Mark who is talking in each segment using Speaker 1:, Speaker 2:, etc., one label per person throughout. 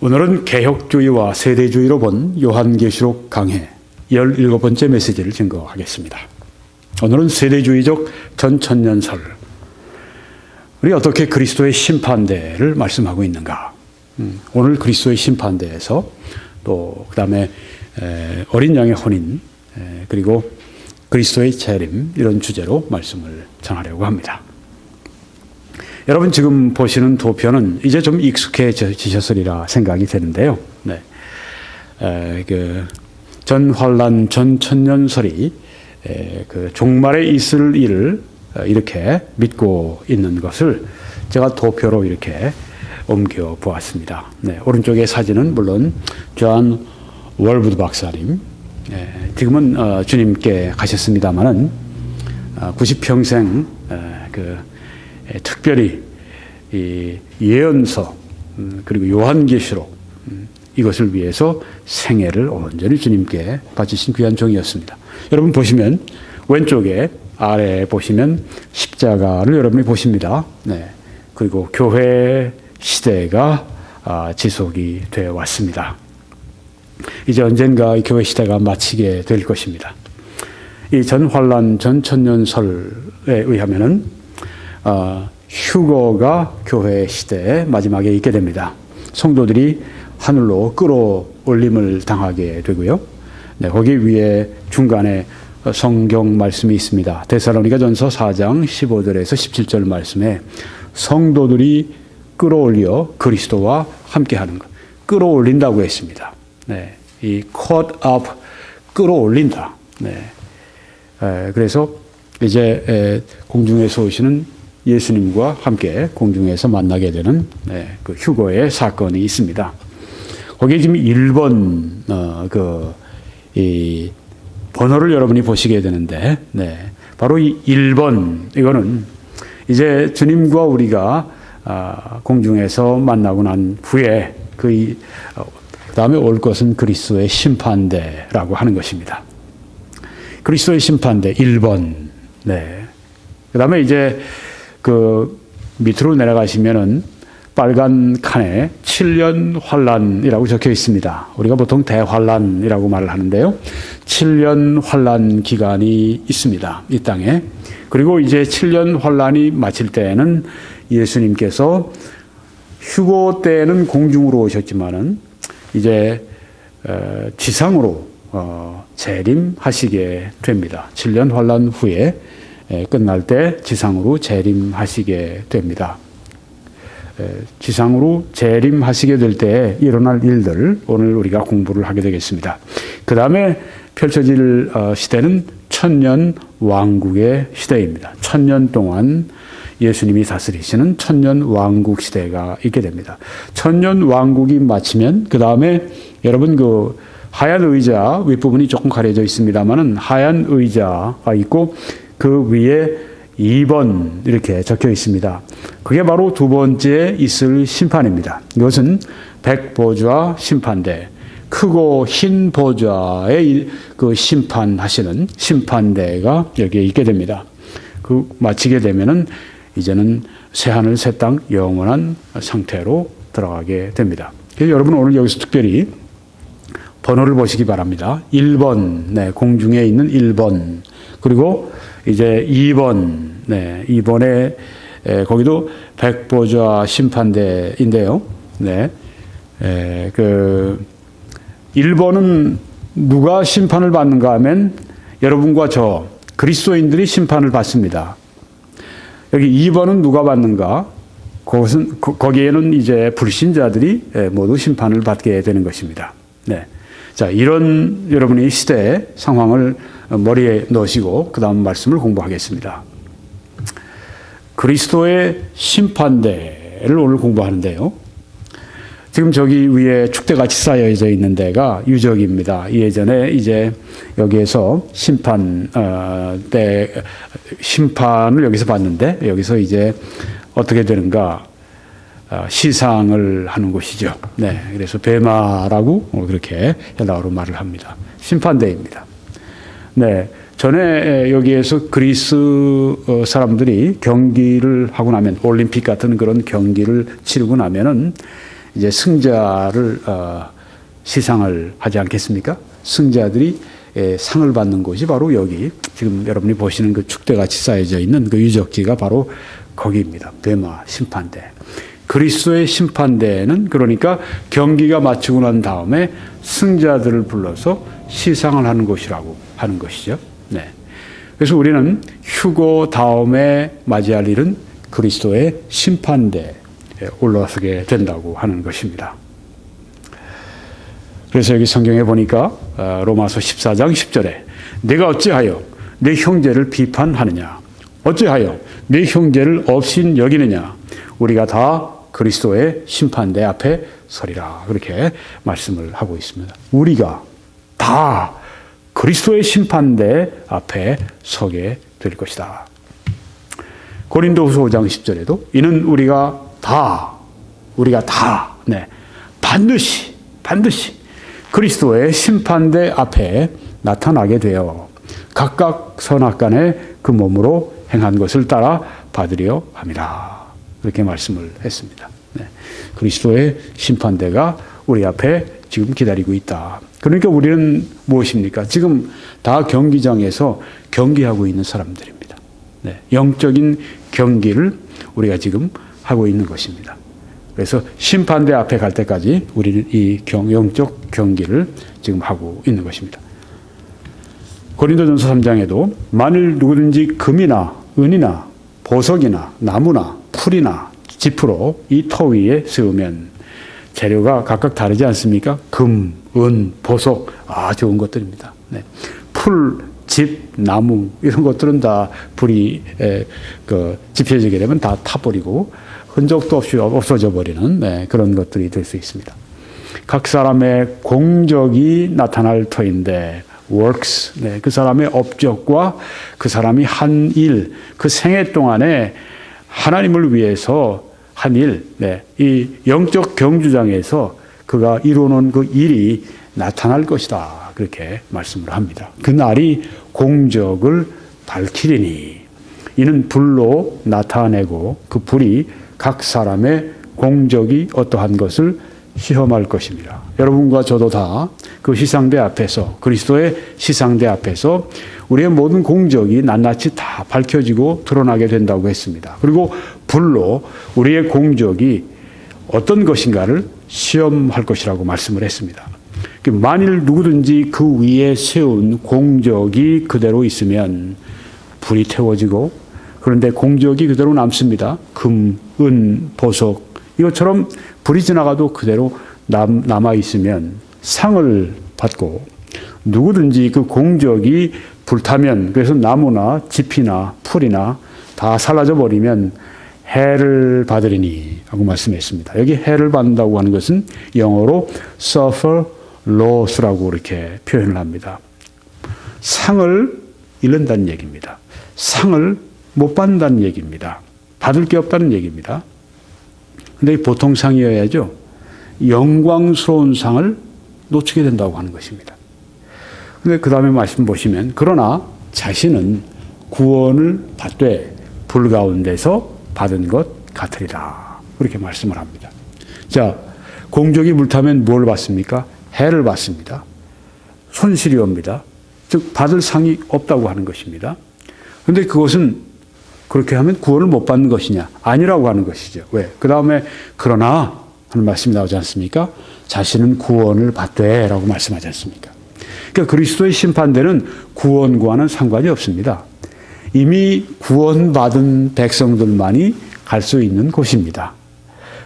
Speaker 1: 오늘은 개혁주의와 세대주의로 본 요한계시록 강해 17번째 메시지를 증거하겠습니다. 오늘은 세대주의적 전천년설, 우리 어떻게 그리스도의 심판대를 말씀하고 있는가. 오늘 그리스도의 심판대에서 또 그 다음에 어린 양의 혼인, 그리고 그리스도의 재림, 이런 주제로 말씀을 전하려고 합니다. 여러분 지금 보시는 도표는 이제 좀 익숙해지셨으리라 생각이 되는데요. 전환란 전천년설이 그 종말에 있을 일을 이렇게 믿고 있는 것을 제가 도표로 이렇게 옮겨 보았습니다. 오른쪽의 사진은 물론 존 월부드 박사님, 지금은 주님께 가셨습니다만은 90평생 특별히 이 예언서 그리고 요한계시록 이것을 위해서 생애를 온전히 주님께 바치신 귀한 종이었습니다. 여러분 보시면 왼쪽에 아래 보시면 십자가를 여러분이 보십니다. 그리고 교회 시대가 지속이 되어 왔습니다. 이제 언젠가 이 교회 시대가 마치게 될 것입니다. 이 전환란 전천년설에 의하면은 휴거가 교회 시대의 마지막에 있게 됩니다. 성도들이 하늘로 끌어올림을 당하게 되고요. 거기 위에 중간에 성경 말씀이 있습니다. 데살로니가전서 4장 15절에서 17절 말씀에 성도들이 끌어올려 그리스도와 함께하는 것, 끌어올린다고 했습니다. 이 caught up, 끌어올린다. 그래서 이제 공중에서 오시는 예수님과 함께 공중에서 만나게 되는 그 휴거의 사건이 있습니다. 거기에 지금 1번 이 번호를 여러분이 보시게 되는데, 바로 이 1번, 이거는 이제 주님과 우리가 공중에서 만나고 난 후에 그 다음에 올 것은 그리스도의 심판대라고 하는 것입니다. 그리스도의 심판대 1번. 그 다음에 이제 그 밑으로 내려가시면은 빨간 칸에 7년 환란이라고 적혀 있습니다. 우리가 보통 대환란이라고 말을 하는데요. 7년 환란 기간이 있습니다. 이 땅에. 그리고 이제 7년 환란이 마칠 때에는 예수님께서 휴거 때는 공중으로 오셨지만은 이제 지상으로 재림하시게 됩니다. 7년 환란 후에 끝날 때 지상으로 재림하시게 됩니다. 지상으로 재림하시게 될 때 일어날 일들 오늘 우리가 공부를 하게 되겠습니다. 그 다음에 펼쳐질 시대는 천년 왕국의 시대입니다. 1000년 동안 예수님이 다스리시는 천년 왕국 시대가 있게 됩니다. 천년 왕국이 마치면 그 다음에 여러분 그 하얀 의자 윗부분이 조금 가려져 있습니다만은 하얀 의자가 있고 그 위에 2번 이렇게 적혀 있습니다. 그게 바로 두 번째 있을 심판입니다. 이것은 백보좌 심판대, 크고 흰 보좌의 그 심판하시는 심판대가 여기에 있게 됩니다. 그 마치게 되면은 이제는 새하늘 새 땅 영원한 상태로 들어가게 됩니다. 그래서 여러분 오늘 여기서 특별히 번호를 보시기 바랍니다. 1번, 공중에 있는 1번, 그리고 이제 2번, 2번에 거기도 백보좌 심판대인데요. 그 1번은 누가 심판을 받는가 하면 여러분과 저 그리스도인들이 심판을 받습니다. 여기 2번은 누가 받는가? 그것은 거기에는 이제 불신자들이 모두 심판을 받게 되는 것입니다. 자, 이런 여러분의 시대의 상황을 머리에 넣으시고 그 다음 말씀을 공부하겠습니다. 그리스도의 심판대를 오늘 공부하는데요. 지금 저기 위에 축대같이 쌓여져 있는 데가 유적입니다. 예전에 이제 여기에서 심판을 여기서 봤는데 여기서 이제 어떻게 되는가 시상을 하는 곳이죠. 그래서 베마라고 그렇게 헬라어로 말을 합니다. 심판대입니다. 전에 여기에서 그리스 사람들이 경기를 하고 나면 올림픽 같은 그런 경기를 치르고 나면은 이제 승자를 시상을 하지 않겠습니까? 승자들이 상을 받는 곳이 바로 여기 지금 여러분이 보시는 그 축대같이 쌓여져 있는 그 유적지가 바로 거기입니다. 베마 심판대. 그리스도의 심판대는 그러니까 경기가 마치고 난 다음에 승자들을 불러서 시상을 하는 곳이라고 하는 것이죠. 네. 그래서 우리는 휴거 다음에 맞이할 일은 그리스도의 심판대에 올라서게 된다고 하는 것입니다. 그래서 여기 성경에 보니까 로마서 14장 10절에 내가 어찌하여 내 형제를 비판하느냐 어찌하여 내 형제를 업신 여기느냐 우리가 다 그리스도의 심판대 앞에 서리라 그렇게 말씀을 하고 있습니다. 우리가 다 그리스도의 심판대 앞에 서게 될 것이다. 고린도후서 5장 10절에도 이는 우리가 다 네, 반드시 그리스도의 심판대 앞에 나타나게 되어 각각 선악간에 그 몸으로 행한 것을 따라 받으려 함이라. 이렇게 말씀을 했습니다. 네. 그리스도의 심판대가 우리 앞에 지금 기다리고 있다. 그러니까 우리는 무엇입니까? 지금 다 경기장에서 경기하고 있는 사람들입니다. 네. 영적인 경기를 우리가 지금 하고 있는 것입니다. 그래서 심판대 앞에 갈 때까지 우리는 이 영적 경기를 지금 하고 있는 것입니다. 고린도전서 3장에도 만일 누구든지 금이나 은이나 보석이나 나무나 풀이나 짚으로 이 터 위에 세우면 재료가 각각 다르지 않습니까? 금, 은, 보석, 좋은 것들입니다. 네. 풀, 집, 나무 이런 것들은 다 불이 지펴지게 되면 다 타버리고 흔적도 없이 없어져 버리는 그런 것들이 될 수 있습니다. 각 사람의 공적이 나타날 터인데 works, 그 사람의 업적과 그 사람이 한 일, 그 생애 동안에 하나님을 위해서 한 일, 이 영적 경주장에서 그가 이루는 그 일이 나타날 것이다. 그렇게 말씀을 합니다. 그 날이 공적을 밝히리니 이는 불로 나타내고 그 불이 각 사람의 공적이 어떠한 것을 시험할 것입니다. 여러분과 저도 다 그 시상대 앞에서 그리스도의 시상대 앞에서 우리의 모든 공적이 낱낱이 다 밝혀지고 드러나게 된다고 했습니다. 그리고 불로 우리의 공적이 어떤 것인가를 시험할 것이라고 말씀을 했습니다. 만일 누구든지 그 위에 세운 공적이 그대로 있으면 불이 태워지고 그런데 공적이 그대로 남습니다. 금, 은, 보석 이것처럼 불이 지나가도 그대로 남아 있으면 상을 받고 누구든지 그 공적이 불타면 그래서 나무나 짚이나 풀이나 다 사라져 버리면 해를 받으리니 하고 말씀했습니다. 여기 해를 받는다고 하는 것은 영어로 suffer loss라고 이렇게 표현을 합니다. 상을 잃는다는 얘기입니다. 상을 못 받는다는 얘기입니다. 받을 게 없다는 얘기입니다. 근데 보통 상이어야죠. 영광스러운 상을 놓치게 된다고 하는 것입니다. 근데 그 다음에 말씀 보시면 그러나 자신은 구원을 받되 불 가운데서 받은 것 같으리라. 그렇게 말씀을 합니다. 자, 공적이 불타면 뭘 받습니까? 해를 받습니다. 손실이 옵니다. 즉 받을 상이 없다고 하는 것입니다. 그런데 그것은 그렇게 하면 구원을 못 받는 것이냐? 아니라고 하는 것이죠. 왜? 그 다음에 그러나 하는 말씀이 나오지 않습니까? 자신은 구원을 받되 라고 말씀하지 않습니까? 그러니까 그리스도의 심판대는 구원과는 상관이 없습니다. 이미 구원받은 백성들만이 갈 수 있는 곳입니다.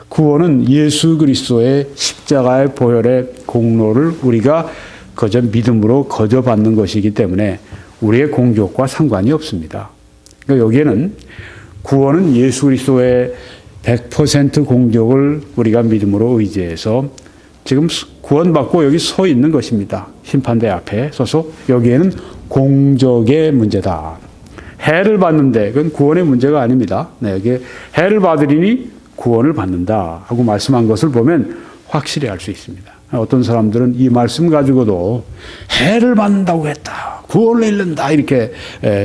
Speaker 1: 구원은 예수 그리스도의 십자가의 보혈의 공로를 우리가 거저 믿음으로 거저 받는 것이기 때문에 우리의 공적과 상관이 없습니다. 그러니까 여기에는 구원은 예수 그리스도의 100% 공적을 우리가 믿음으로 의지해서 지금 구원받고 여기 서 있는 것입니다. 심판대 앞에 서서 여기에는 공적의 문제다. 해를 받는데 그건 구원의 문제가 아닙니다. 여기 해를 받으리니 구원을 받는다 하고 말씀한 것을 보면 확실히 알 수 있습니다. 어떤 사람들은 이 말씀 가지고도 해를 받는다고 했다. 구원을 잃는다. 이렇게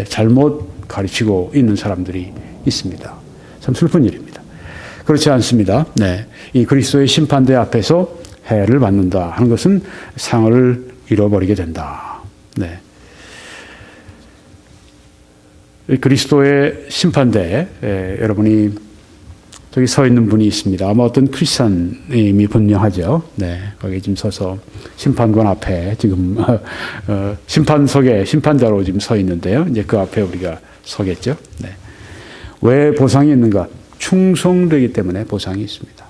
Speaker 1: 잘못 가르치고 있는 사람들이 있습니다. 참 슬픈 일입니다. 그렇지 않습니다. 네. 이 그리스도의 심판대 앞에서 해를 받는다 하는 것은 상을 잃어버리게 된다. 네. 그리스도의 심판대에 여러분이 저기 서 있는 분이 있습니다. 아마 어떤 크리스찬임이 분명하죠. 네. 거기 지금 서서 심판관 앞에 지금, 심판석에 심판자로 지금 서 있는데요. 이제 그 앞에 우리가 서겠죠. 네. 왜 보상이 있는가? 충성되기 때문에 보상이 있습니다.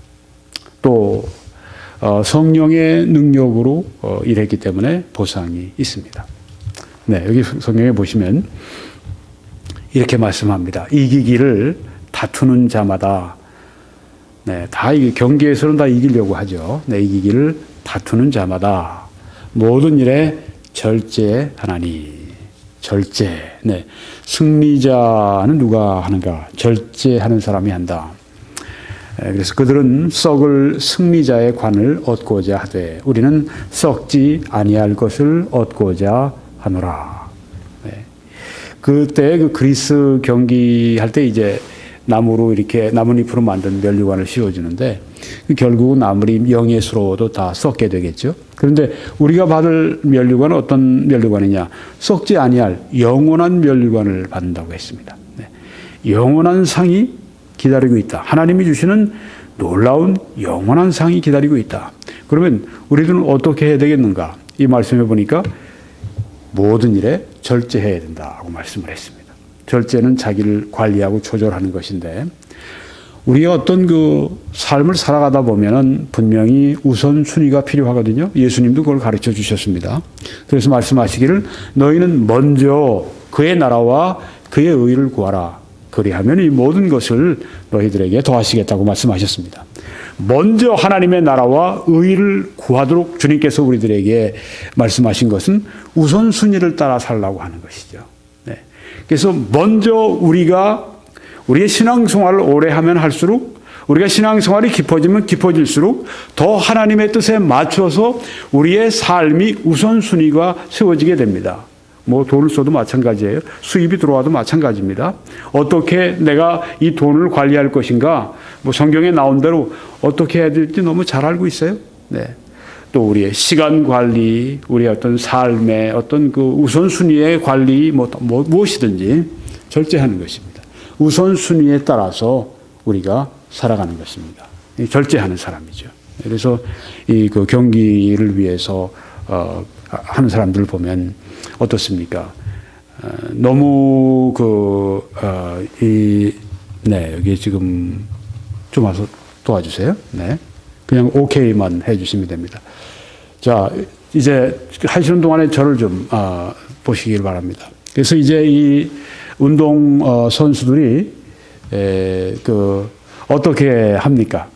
Speaker 1: 또, 성령의 능력으로 일했기 때문에 보상이 있습니다. 네. 여기 성경에 보시면 이렇게 말씀합니다. 이기기를 다투는 자마다 네, 다 경기에서는 다 이기려고 하죠. 네, 이기기를 다투는 자마다 모든 일에 절제하나니. 절제. 네. 승리자는 누가 하는가? 절제하는 사람이 한다. 그래서 그들은 썩을 승리자의 관을 얻고자 하되 우리는 썩지 아니할 것을 얻고자 하노라. 네. 그때 그 그리스 경기할 때 이제 나무로 이렇게 나뭇잎으로 만든 면류관을 씌워주는데 결국 나물이 영예스러워도 다 썩게 되겠죠. 그런데 우리가 받을 면류관은 어떤 면류관이냐? 썩지 아니할 영원한 면류관을 받는다고 했습니다. 네. 영원한 상이 기다리고 있다. 하나님이 주시는 놀라운 영원한 상이 기다리고 있다. 그러면 우리들은 어떻게 해야 되겠는가? 이 말씀해 보니까 모든 일에 절제해야 된다고 말씀을 했습니다. 절제는 자기를 관리하고 조절하는 것인데 우리가 어떤 그 삶을 살아가다 보면은 분명히 우선순위가 필요하거든요. 예수님도 그걸 가르쳐 주셨습니다. 그래서 말씀하시기를 너희는 먼저 그의 나라와 그의 의를 구하라. 그리하면 이 모든 것을 너희들에게 더하시겠다고 말씀하셨습니다. 먼저 하나님의 나라와 의를 구하도록 주님께서 우리들에게 말씀하신 것은 우선순위를 따라 살라고 하는 것이죠. 네. 그래서 먼저 우리의 신앙생활을 오래 하면 할수록 우리가 신앙생활이 깊어지면 깊어질수록 더 하나님의 뜻에 맞춰서 우리의 삶이 우선순위가 세워지게 됩니다. 뭐 돈을 써도 마찬가지예요. 수입이 들어와도 마찬가지입니다. 어떻게 내가 이 돈을 관리할 것인가? 뭐 성경에 나온 대로 어떻게 해야 될지 너무 잘 알고 있어요. 네. 또 우리의 시간 관리, 우리의 어떤 삶의 어떤 그 우선순위의 관리, 무엇이든지 절제하는 것입니다. 우선순위에 따라서 우리가 살아가는 것입니다. 절제하는 사람이죠. 그래서 이 그 경기를 위해서 하는 사람들을 보면 어떻습니까? 너무 네, 여기 지금 좀 와서 도와주세요. 네. 그냥 오케이만 해주시면 됩니다. 자, 이제 하시는 동안에 저를 좀 보시길 바랍니다. 그래서 이제 이 운동 선수들이 어떻게 합니까?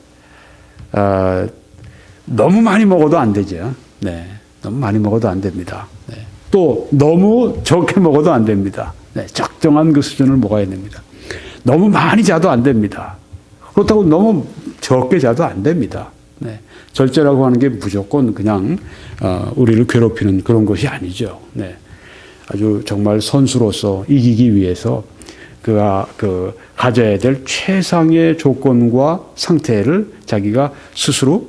Speaker 1: 너무 많이 먹어도 안 되죠. 네. 너무 많이 먹어도 안 됩니다. 네. 또 너무 적게 먹어도 안 됩니다. 네. 적정한 그 수준을 먹어야 됩니다. 너무 많이 자도 안 됩니다. 그렇다고 너무 적게 자도 안 됩니다. 네. 절제라고 하는 게 무조건 그냥 우리를 괴롭히는 그런 것이 아니죠. 네. 아주 정말 선수로서 이기기 위해서 그가 가져야 될 최상의 조건과 상태를 자기가 스스로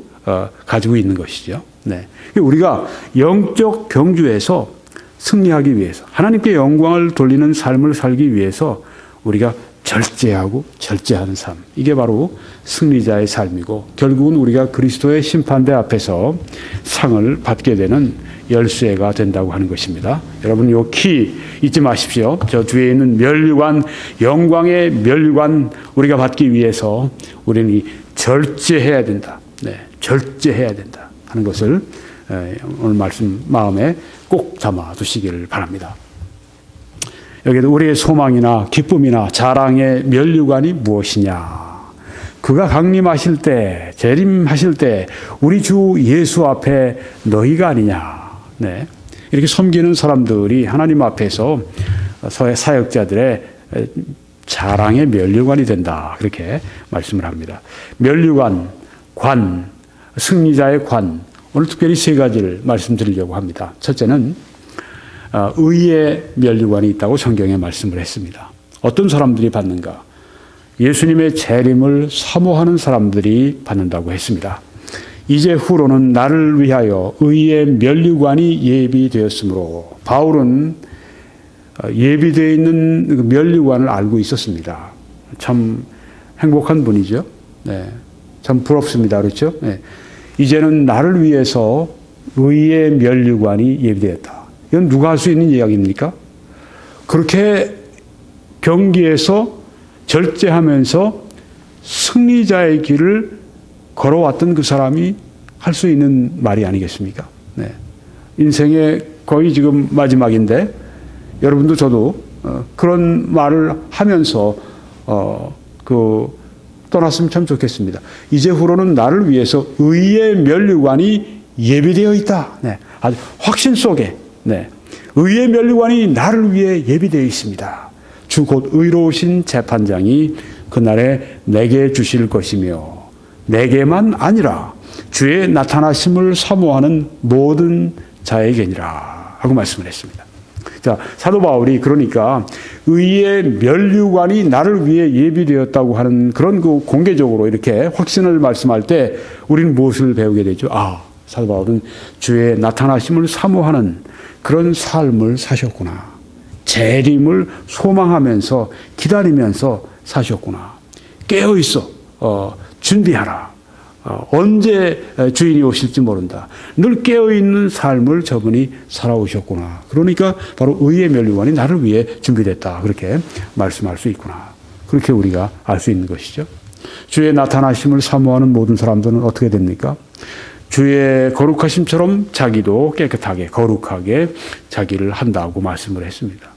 Speaker 1: 가지고 있는 것이죠. 네. 우리가 영적 경주에서 승리하기 위해서 하나님께 영광을 돌리는 삶을 살기 위해서 우리가 절제하고 절제하는 삶. 이게 바로 승리자의 삶이고 결국은 우리가 그리스도의 심판대 앞에서 상을 받게 되는 열쇠가 된다고 하는 것입니다. 여러분 요 키 잊지 마십시오. 저 뒤에 있는 면류관, 영광의 면류관 우리가 받기 위해서 우리는 이 절제해야 된다. 네, 절제해야 된다 하는 것을 오늘 말씀 마음에 꼭 담아 두시기를 바랍니다. 여기도 우리의 소망이나 기쁨이나 자랑의 면류관이 무엇이냐? 그가 강림하실 때, 재림하실 때 우리 주 예수 앞에 너희가 아니냐? 네. 이렇게 섬기는 사람들이 하나님 앞에서 사역자들의 자랑의 면류관이 된다. 그렇게 말씀을 합니다. 면류관, 관, 승리자의 관. 오늘 특별히 세 가지를 말씀드리려고 합니다. 첫째는 의의 면류관이 있다고 성경에 말씀을 했습니다. 어떤 사람들이 받는가? 예수님의 재림을 사모하는 사람들이 받는다고 했습니다. 이제 후로는 나를 위하여 의의 면류관이 예비되었으므로, 바울은 예비되어 있는 그 면류관을 알고 있었습니다. 참 행복한 분이죠. 네, 참 부럽습니다. 그렇죠? 네. 이제는 나를 위해서 의의 면류관이 예비되었다. 이건 누가 할 수 있는 이야기입니까? 그렇게 경기에서 절제하면서 승리자의 길을 걸어왔던 그 사람이 할 수 있는 말이 아니겠습니까? 네. 인생의 거의 지금 마지막인데 여러분도 저도 그런 말을 하면서 떠났으면 참 좋겠습니다. 이제 후로는 나를 위해서 의의 면류관이 예비되어 있다. 네. 아주 확신 속에, 네. 의의 면류관이 나를 위해 예비되어 있습니다. 주 곧 의로우신 재판장이 그날에 내게 주실 것이며, 내게만 아니라 주의 나타나심을 사모하는 모든 자에게니라 하고 말씀을 했습니다. 자, 사도 바울이 그러니까 의의 면류관이 나를 위해 예비되었다고 하는 그런 그 공개적으로 이렇게 확신을 말씀할 때 우리는 무엇을 배우게 되죠? 사도 바울은 주의 나타나심을 사모하는 그런 삶을 사셨구나. 재림을 소망하면서 기다리면서 사셨구나. 깨어있어. 준비하라. 언제 주인이 오실지 모른다. 늘 깨어있는 삶을 저분이 살아오셨구나. 그러니까 바로 의의 면류관이 나를 위해 준비됐다. 그렇게 말씀할 수 있구나. 그렇게 우리가 알 수 있는 것이죠. 주의 나타나심을 사모하는 모든 사람들은 어떻게 됩니까? 주의 거룩하심처럼 자기도 깨끗하게 거룩하게 자기를 한다고 말씀을 했습니다.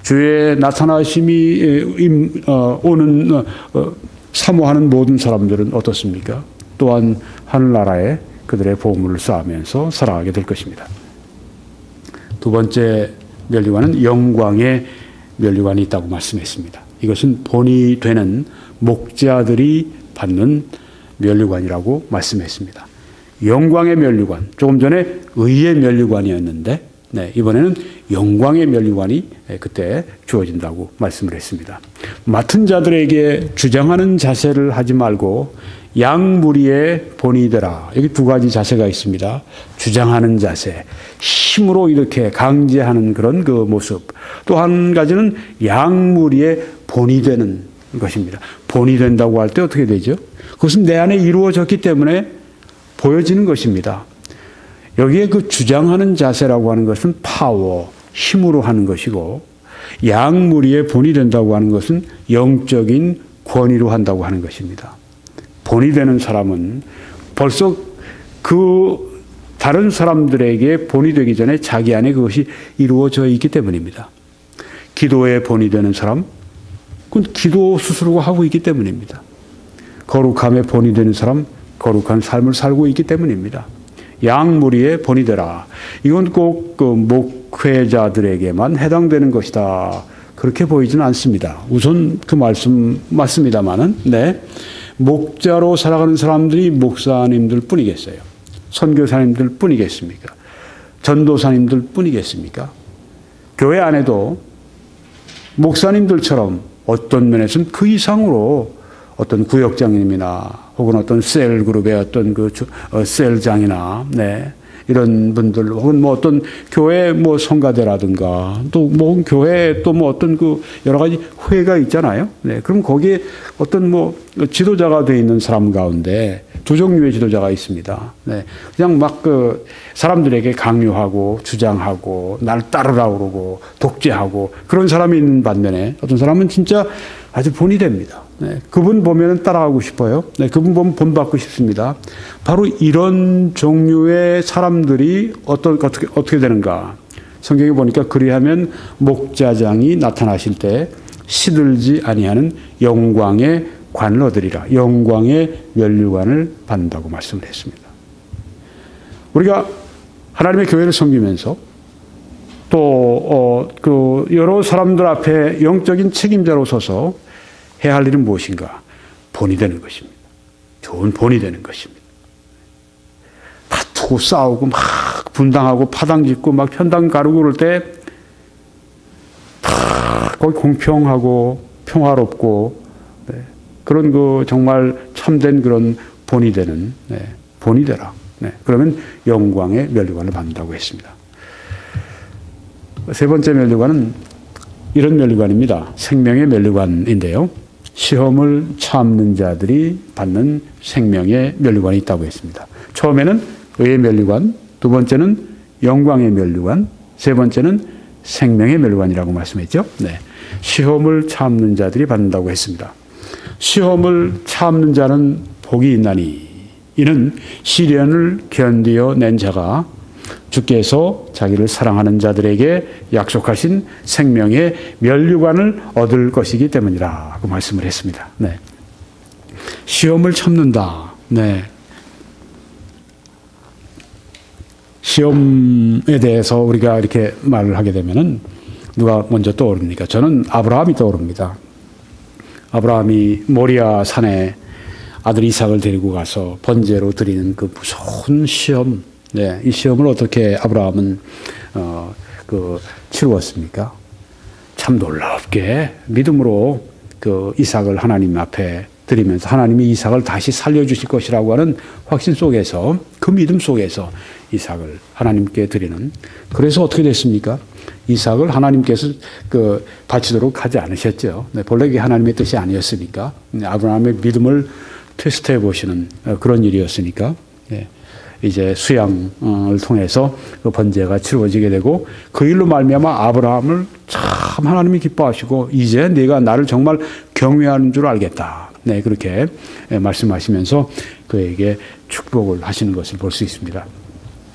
Speaker 1: 주의 나타나심이 오는 사모하는 모든 사람들은 어떻습니까? 또한 하늘나라에 그들의 보물을 쌓으면서 살아가게 될 것입니다. 두 번째 면류관은 영광의 면류관이 있다고 말씀했습니다. 이것은 본이 되는 목자들이 받는 면류관이라고 말씀했습니다. 영광의 면류관, 조금 전에 의의 면류관이었는데 이번에는 영광의 면류관이 그때 주어진다고 말씀을 했습니다. 맡은 자들에게 주장하는 자세를 하지 말고 양무리의 본이 되라. 여기 두 가지 자세가 있습니다. 주장하는 자세, 힘으로 이렇게 강제하는 그런 그 모습. 또 한 가지는 양무리의 본이 되는 것입니다. 본이 된다고 할 때 어떻게 되죠? 그것은 내 안에 이루어졌기 때문에 보여지는 것입니다. 여기에 그 주장하는 자세라고 하는 것은 파워, 힘으로 하는 것이고, 양무리의 본이 된다고 하는 것은 영적인 권위로 한다고 하는 것입니다. 본이 되는 사람은 벌써 그 다른 사람들에게 본이 되기 전에 자기 안에 그것이 이루어져 있기 때문입니다. 기도의 본이 되는 사람, 그건 기도 스스로가 하고 있기 때문입니다. 거룩함의 본이 되는 사람, 거룩한 삶을 살고 있기 때문입니다. 양무리의 본이 되라. 이건 꼭 그 목회자들에게만 해당되는 것이다. 그렇게 보이지는 않습니다. 우선 그 말씀 맞습니다만은, 목자로 살아가는 사람들이 목사님들 뿐이겠어요? 선교사님들 뿐이겠습니까? 전도사님들 뿐이겠습니까? 교회 안에도 목사님들처럼 어떤 면에서는 그 이상으로 어떤 구역장님이나 혹은 어떤 셀 그룹의 어떤 그 셀장이나 이런 분들 혹은 뭐 어떤 교회 뭐 성가대라든가 또 뭐 교회 또 뭐 어떤 그 여러 가지 회가 있잖아요. 그럼 거기에 어떤 뭐 지도자가 되어 있는 사람 가운데 두 종류의 지도자가 있습니다. 그냥 막 그 사람들에게 강요하고 주장하고 날 따르라고 그러고 독재하고 그런 사람이 있는 반면에 어떤 사람은 진짜 아주 본이 됩니다. 그분 보면 따라가고 싶어요. 그분 보면 본받고 싶습니다. 바로 이런 종류의 사람들이 어떻게 되는가. 성경에 보니까 그리하면 목자장이 나타나실 때 시들지 아니하는 영광의 관을 얻으리라. 영광의 면류관을 받는다고 말씀을 했습니다. 우리가 하나님의 교회를 섬기면서 또 여러 사람들 앞에 영적인 책임자로 서서 해야 할 일은 무엇인가? 본이 되는 것입니다. 좋은 본이 되는 것입니다. 다투고 싸우고 막 분당하고 파당짓고 막 편당 가르고 그럴 때 다 거기 공평하고 평화롭고 그런 그 정말 참된 그런 본이 되는, 본이 되라. 그러면 영광의 면류관을 받는다고 했습니다. 세 번째 면류관은 이런 면류관입니다. 생명의 면류관인데요. 시험을 참는 자들이 받는 생명의 면류관이 있다고 했습니다. 처음에는 의의 면류관, 두 번째는 영광의 면류관, 세 번째는 생명의 면류관이라고 말씀했죠. 시험을 참는 자들이 받는다고 했습니다. 시험을 참는 자는 복이 있나니 이는 시련을 견디어 낸 자가 주께서 자기를 사랑하는 자들에게 약속하신 생명의 면류관을 얻을 것이기 때문이라 그 말씀을 했습니다. 시험을 참는다. 시험에 대해서 우리가 이렇게 말을 하게 되면은 누가 먼저 떠오릅니까? 저는 아브라함이 떠오릅니다. 아브라함이 모리아 산에 아들 이삭을 데리고 가서 번제로 드리는 그 무서운 시험, 이 시험을 어떻게 아브라함은 치루었습니까? 참 놀랍게 믿음으로 그 이삭을 하나님 앞에 드리면서 하나님이 이삭을 다시 살려주실 것이라고 하는 확신 속에서, 그 믿음 속에서 이삭을 하나님께 드리는. 그래서 어떻게 됐습니까? 이삭을 하나님께서 바치도록 하지 않으셨죠. 본래 그게 하나님의 뜻이 아니었으니까. 아브라함의 믿음을 테스트해 보시는 그런 일이었으니까. 이제 수양을 통해서 그 번제가 치루어지게 되고 그 일로 말미암아 아브라함을 참 하나님이 기뻐하시고 이제 네가 나를 정말 경외하는 줄 알겠다. 그렇게 말씀하시면서 그에게 축복을 하시는 것을 볼 수 있습니다.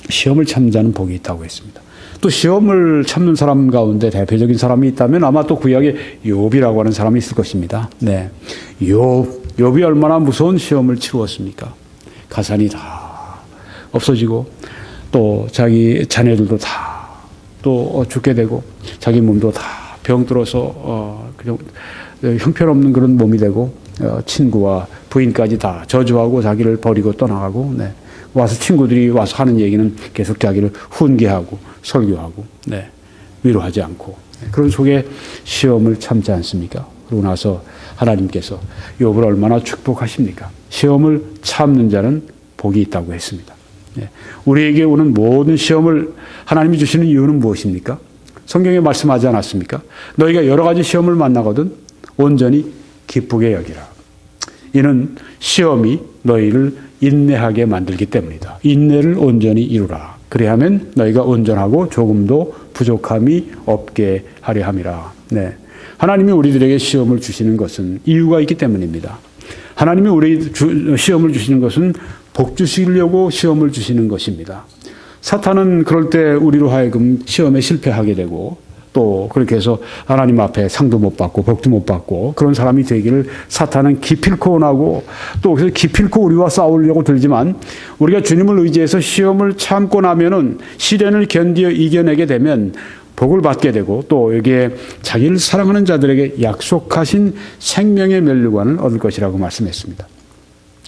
Speaker 1: 시험을 참는 자는 복이 있다고 했습니다. 또 시험을 참는 사람 가운데 대표적인 사람이 있다면 아마 또 구약에 욥이라고 하는 사람이 있을 것입니다. 욥이 얼마나 무서운 시험을 치루었습니까? 가산이 다 없어지고 또 자기 자녀들도 다 또 죽게 되고 자기 몸도 다 병들어서 그냥 형편없는 그런 몸이 되고 친구와 부인까지 다 저주하고 자기를 버리고 떠나가고 와서 친구들이 와서 하는 얘기는 계속 자기를 훈계하고 설교하고 위로하지 않고 그런 속에 시험을 참지 않습니까? 그러고 나서 하나님께서 욥을 얼마나 축복하십니까? 시험을 참는 자는 복이 있다고 했습니다. 우리에게 오는 모든 시험을 하나님이 주시는 이유는 무엇입니까? 성경에 말씀하지 않았습니까? 너희가 여러 가지 시험을 만나거든 온전히 기쁘게 여기라. 이는 시험이 너희를 인내하게 만들기 때문이다. 인내를 온전히 이루라. 그리하면 너희가 온전하고 조금도 부족함이 없게 하려 함이라. 하나님이 우리들에게 시험을 주시는 것은 이유가 있기 때문입니다. 하나님이 우리 시험을 주시는 것은 복 주시려고 시험을 주시는 것입니다. 사탄은 그럴 때 우리로 하여금 시험에 실패하게 되고 또 그렇게 해서 하나님 앞에 상도 못 받고 복도 못 받고 그런 사람이 되기를 사탄은 기필코 원하고 또 그래서 기필코 우리와 싸우려고 들지만 우리가 주님을 의지해서 시험을 참고 나면은 시련을 견디어 이겨내게 되면 복을 받게 되고 또 여기에 자기를 사랑하는 자들에게 약속하신 생명의 면류관을 얻을 것이라고 말씀했습니다.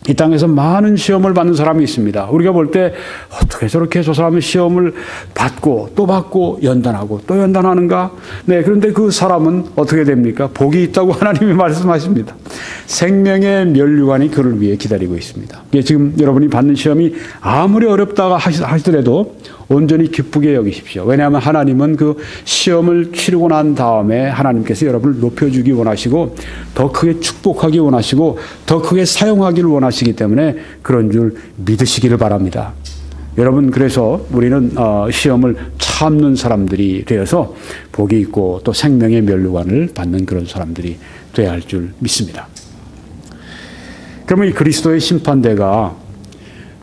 Speaker 1: 이 땅에서 많은 시험을 받는 사람이 있습니다. 우리가 볼 때 어떻게 저렇게 저 사람은 시험을 받고 또 받고 연단하고 또 연단하는가? 그런데 그 사람은 어떻게 됩니까? 복이 있다고 하나님이 말씀하십니다. 생명의 면류관이 그를 위해 기다리고 있습니다. 지금 여러분이 받는 시험이 아무리 어렵다고 하시더라도 온전히 기쁘게 여기십시오. 왜냐하면 하나님은 그 시험을 치르고 난 다음에 하나님께서 여러분을 높여주기 원하시고 더 크게 축복하기 원하시고 더 크게 사용하기를 원하시기 때문에 그런 줄 믿으시기를 바랍니다. 여러분 그래서 우리는 시험을 참는 사람들이 되어서 복이 있고 또 생명의 면류관을 받는 그런 사람들이 되어야 할 줄 믿습니다. 그러면 이 그리스도의 심판대가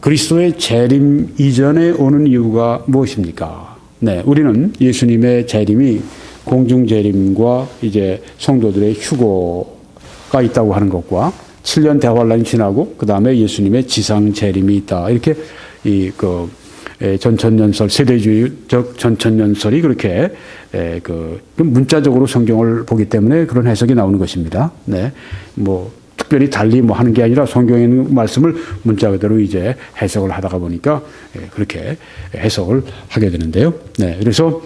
Speaker 1: 그리스도의 재림 이전에 오는 이유가 무엇입니까? 우리는 예수님의 재림이 공중 재림과 이제 성도들의 휴거가 있다고 하는 것과 7년 대환란이 지나고 그 다음에 예수님의 지상 재림이 있다. 이렇게 전천년설 세대주의적 전천년설이 그렇게 문자적으로 성경을 보기 때문에 그런 해석이 나오는 것입니다. 특별히 달리 하는 게 아니라 성경에 있는 말씀을 문자 그대로 이제 해석을 하다가 보니까 그렇게 해석을 하게 되는데요. 그래서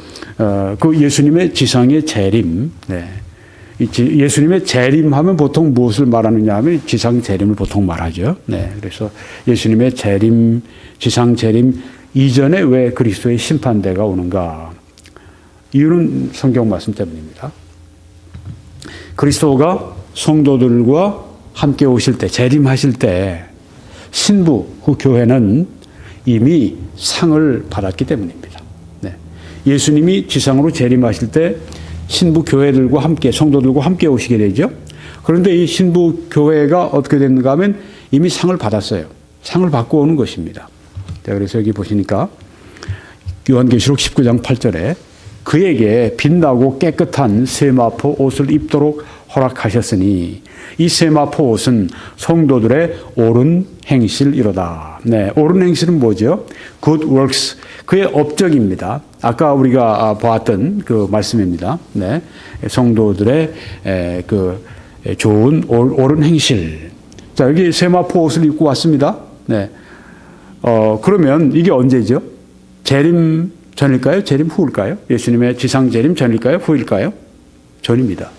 Speaker 1: 그 예수님의 지상의 재림, 예수님의 재림하면 보통 무엇을 말하느냐 하면 지상 재림을 보통 말하죠. 네. 그래서 예수님의 재림, 지상 재림 이전에 왜 그리스도의 심판대가 오는가? 이유는 성경 말씀 때문입니다. 그리스도가 성도들과 함께 오실 때, 재림하실 때 신부, 그 교회는 이미 상을 받았기 때문입니다. 네. 예수님이 지상으로 재림하실 때 신부 교회들과 함께, 성도들과 함께 오시게 되죠. 그런데 이 신부 교회가 어떻게 됐는가 하면 이미 상을 받았어요. 상을 받고 오는 것입니다. 자, 그래서 여기 보시니까 요한계시록 19장 8절에 그에게 빛나고 깨끗한 세마포 옷을 입도록 허락하셨으니 이 세마포 옷은 성도들의 옳은 행실이로다. 네, 옳은 행실은 뭐죠? Good works. 그의 업적입니다. 아까 우리가 보았던 그 말씀입니다. 네, 성도들의 그 좋은 옳은 행실. 자, 여기 세마포 옷을 입고 왔습니다. 네, 그러면 이게 언제죠? 재림 전일까요? 재림 후일까요? 예수님의 지상 재림 전일까요? 후일까요? 전입니다.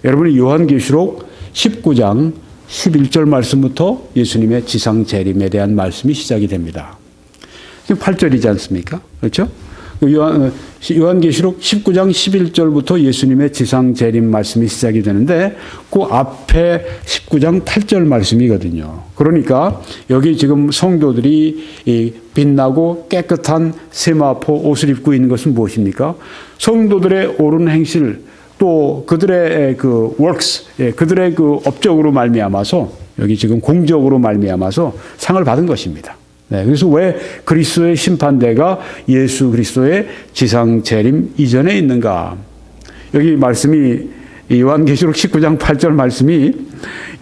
Speaker 1: 여러분이 요한계시록 19장 11절 말씀부터 예수님의 지상 재림에 대한 말씀이 시작이 됩니다. 지금 8절이지 않습니까? 그렇죠? 요한계시록 19장 11절부터 예수님의 지상 재림 말씀이 시작이 되는데 그 앞에 19장 8절 말씀이거든요. 그러니까 여기 지금 성도들이 이 빛나고 깨끗한 세마포 옷을 입고 있는 것은 무엇입니까? 성도들의 옳은 행실 또 그들의 그 works, 그들의 그 업적으로 말미암아서 여기 지금 공적으로 말미암아서 상을 받은 것입니다. 네, 그래서 왜 그리스도의 심판대가 예수 그리스도의 지상 재림 이전에 있는가? 여기 말씀이 요한계시록 19장 8절 말씀이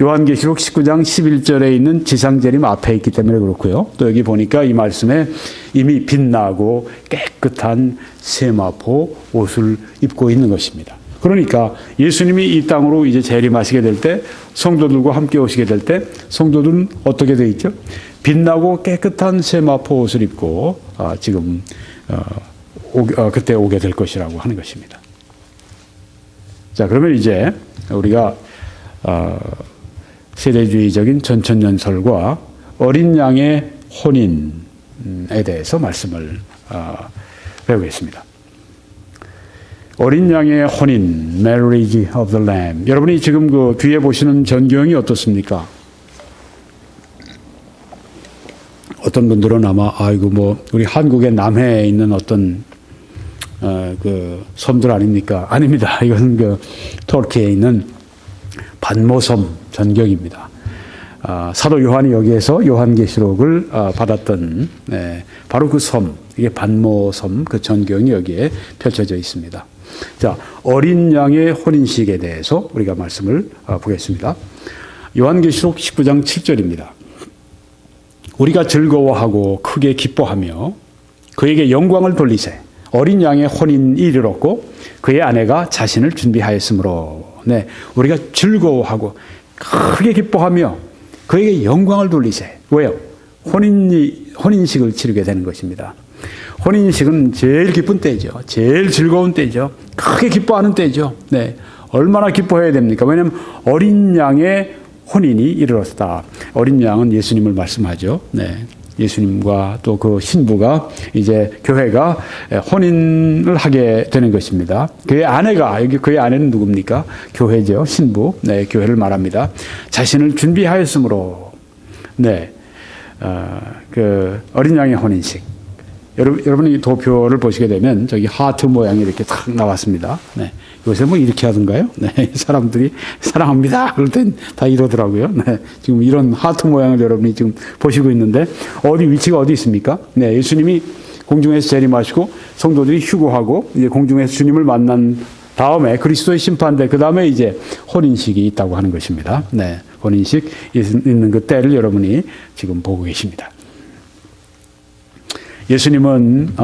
Speaker 1: 요한계시록 19장 11절에 있는 지상 재림 앞에 있기 때문에 그렇고요. 또 여기 보니까 이 말씀에 이미 빛나고 깨끗한 세마포 옷을 입고 있는 것입니다. 그러니까 예수님이 이 땅으로 이제 재림하시게 될 때 성도들과 함께 오시게 될 때 성도들은 어떻게 되어 있죠? 빛나고 깨끗한 세마포 옷을 입고 지금 그때 오게 될 것이라고 하는 것입니다. 자, 그러면 이제 우리가 세대주의적인 전천년설과 어린 양의 혼인에 대해서 말씀을 배우겠습니다. 어린 양의 혼인, Marriage of the Lamb. 여러분이 지금 그 뒤에 보시는 전경이 어떻습니까? 어떤 분들은 아마 아이고 뭐 우리 한국의 남해에 있는 어떤 그 섬들 아닙니까? 아닙니다. 이것은 그 터키에 있는 반모섬 전경입니다. 사도 요한이 여기에서 요한계시록을 받았던 바로 그 섬, 이게 반모섬 그 전경이 여기에 펼쳐져 있습니다. 자, 어린 양의 혼인식에 대해서 우리가 말씀을 보겠습니다. 요한계시록 19장 7절입니다. 우리가 즐거워하고 크게 기뻐하며 그에게 영광을 돌리세. 어린 양의 혼인이 이르렀고 그의 아내가 자신을 준비하였으므로. 네, 우리가 즐거워하고 크게 기뻐하며 그에게 영광을 돌리세. 왜요? 혼인식을 치르게 되는 것입니다. 혼인식은 제일 기쁜 때죠. 제일 즐거운 때죠. 크게 기뻐하는 때죠. 네, 얼마나 기뻐해야 됩니까? 왜냐하면 어린 양의 혼인이 이르렀다. 어린 양은 예수님을 말씀하죠. 네, 예수님과 또 그 신부가 이제 교회가 혼인을 하게 되는 것입니다. 그의 아내가, 여기 그의 아내는 누굽니까? 교회죠. 신부. 네, 교회를 말합니다. 자신을 준비하였으므로. 네, 그 어린 양의 혼인식. 여러분이 도표를 보시게 되면 저기 하트 모양이 이렇게 탁 나왔습니다. 네. 요새 뭐 이렇게 하던가요? 네. 사람들이 사랑합니다. 그럴 땐 다 이러더라고요. 네. 지금 이런 하트 모양을 여러분이 지금 보시고 있는데 위치가 어디 있습니까? 네. 예수님이 공중에서 재림하시고 성도들이 휴거하고 이제 공중에서 주님을 만난 다음에 그리스도의 심판대 그 다음에 이제 혼인식이 있다고 하는 것입니다. 네. 혼인식 있는 그 때를 여러분이 지금 보고 계십니다. 예수님은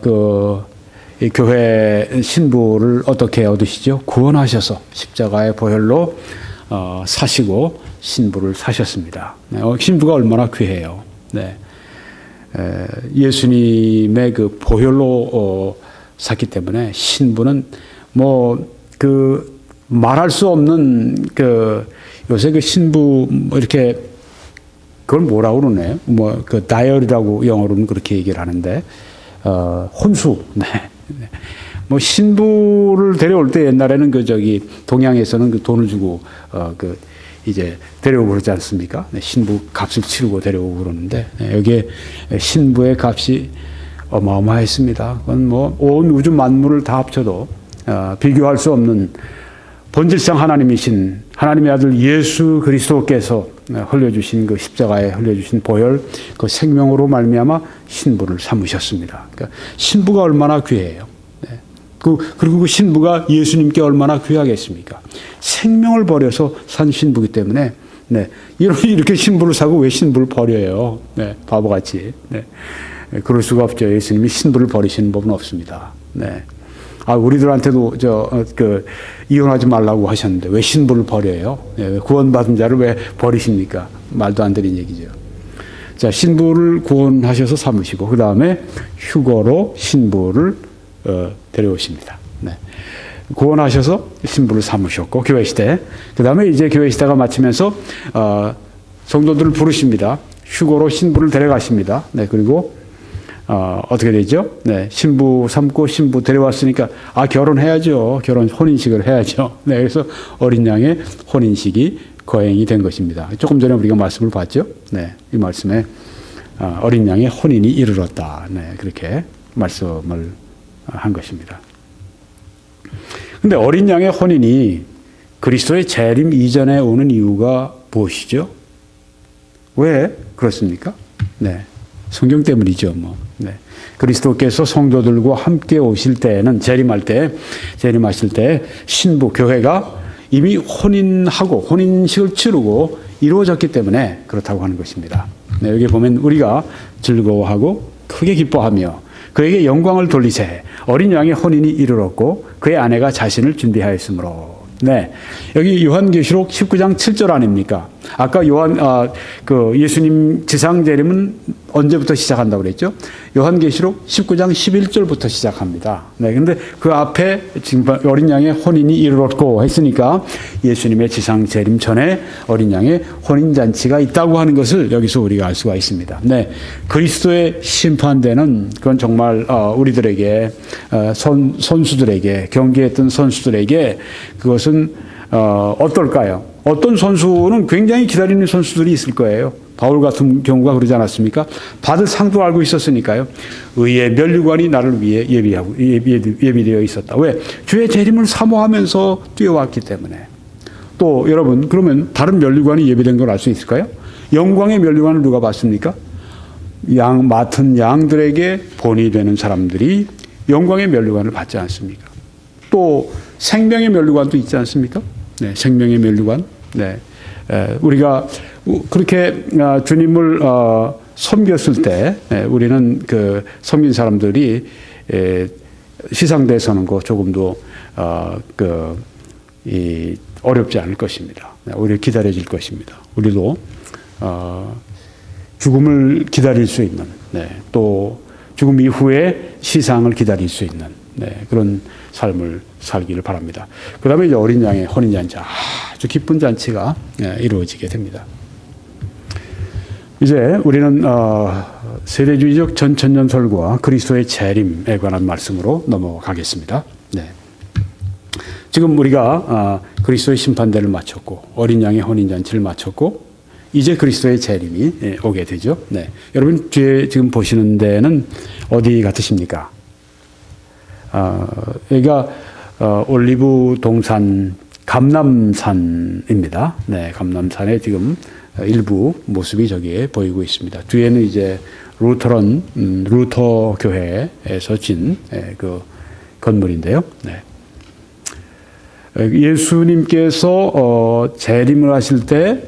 Speaker 1: 그 교회 신부를 어떻게 얻으시죠? 구원하셔서 십자가의 보혈로 사시고 신부를 사셨습니다. 네, 신부가 얼마나 귀해요. 네, 예수님의 그 보혈로 샀기 때문에 신부는 뭐 그 말할 수 없는 요새 신부 뭐 이렇게 그걸 뭐라고 그러네. 뭐 다이어리라고 영어로는 그렇게 얘기를 하는데 혼수. 네. 뭐 신부를 데려올 때 옛날에는 동양에서는 돈을 주고 이제 데려오고 그러지 않습니까? 네, 신부 값을 치르고 데려오고 그러는데 여기에 신부의 값이 어마어마했습니다. 그건 뭐 온 우주 만물을 다 합쳐도 비교할 수 없는 본질상 하나님이신 하나님의 아들 예수 그리스도께서 흘려주신 그 십자가에 흘려주신 보혈 그 생명으로 말미암아 신부를 삼으셨습니다. 그러니까 신부가 얼마나 귀해요. 네. 그리고 그 신부가 예수님께 얼마나 귀하겠습니까? 생명을 버려서 산 신부기 때문에 네. 이렇게 신부를 사고 왜 신부를 버려요? 네. 바보같이. 네. 그럴 수가 없죠. 예수님이 신부를 버리시는 법은 없습니다. 네. 우리들한테도 이혼하지 말라고 하셨는데 왜 신부를 버려요? 네. 구원받은 자를 왜 버리십니까? 말도 안 되는 얘기죠. 자, 신부를 구원하셔서 삼으시고 그 다음에 휴거로 신부를 데려오십니다. 네. 구원하셔서 신부를 삼으셨고 교회 시대 그 다음에 이제 교회 시대가 마치면서 성도들을 부르십니다. 휴거로 신부를 데려가십니다. 네. 그리고 어떻게 되죠? 네, 신부 삼고 신부 데려왔으니까 결혼해야죠. 혼인식을 해야죠. 네, 그래서 어린 양의 혼인식이 거행이 된 것입니다. 조금 전에 우리가 말씀을 봤죠. 네, 이 말씀에 어린 양의 혼인이 이르렀다. 네, 그렇게 말씀을 한 것입니다. 근데 어린 양의 혼인이 그리스도의 재림 이전에 오는 이유가 무엇이죠? 왜 그렇습니까? 네. 성경 때문이죠, 뭐. 네. 그리스도께서 성도들과 함께 오실 때에는 재림하실 때 신부 교회가 이미 혼인식을 치르고 이루어졌기 때문에 그렇다고 하는 것입니다. 네, 여기 보면 우리가 즐거워하고 크게 기뻐하며 그에게 영광을 돌리세 어린 양의 혼인이 이르렀고 그의 아내가 자신을 준비하였으므로. 네. 여기 요한계시록 19장 7절 아닙니까? 아까 예수님 지상 재림은 언제부터 시작한다고 그랬죠? 요한계시록 19장 11절부터 시작합니다. 네. 근데 그 앞에 지금 어린 양의 혼인이 이르렀고 했으니까 예수님의 지상 재림 전에 어린 양의 혼인 잔치가 있다고 하는 것을 여기서 우리가 알 수가 있습니다. 네. 그리스도의 심판대는 그건 정말 우리들에게 선수들에게 경기했던 선수들에게 그것은 어떨까요? 어떤 선수는 굉장히 기다리는 선수들이 있을 거예요. 바울 같은 경우가 그러지 않았습니까? 받을 상도 알고 있었으니까요. 의의 면류관이 나를 위해 예비되어 있었다. 왜? 주의 재림을 사모하면서 뛰어왔기 때문에. 또 여러분 그러면 다른 면류관이 예비된 걸 알 수 있을까요? 영광의 면류관을 누가 받습니까? 맡은 양들에게 본이 되는 사람들이 영광의 면류관을 받지 않습니까? 또 생명의 면류관도 있지 않습니까? 네, 생명의 면류관. 네, 우리가 그렇게 주님을 섬겼을 때 우리는 그 섬긴 사람들이 시상대에 서는 거 조금도 어렵지 않을 것입니다. 오히려 기다려질 것입니다. 우리도 죽음을 기다릴 수 있는 또 죽음 이후에 시상을 기다릴 수 있는 그런 삶을 살기를 바랍니다. 그 다음에 이제 어린 양의 혼인잔치, 아주 기쁜 잔치가 이루어지게 됩니다. 이제 우리는 세대주의적 전천년설과 그리스도의 재림에 관한 말씀으로 넘어가겠습니다. 네. 지금 우리가 그리스도의 심판대를 마쳤고 어린 양의 혼인잔치를 마쳤고 이제 그리스도의 재림이 오게 되죠. 네. 여러분 뒤에 지금 보시는 데는 어디 같으십니까? 여기가 올리브 동산 감람산입니다. 네, 감람산의 지금 일부 모습이 저기에 보이고 있습니다. 뒤에는 이제 루터 교회에서 진 그 건물인데요. 네. 예수님께서 재림을 하실 때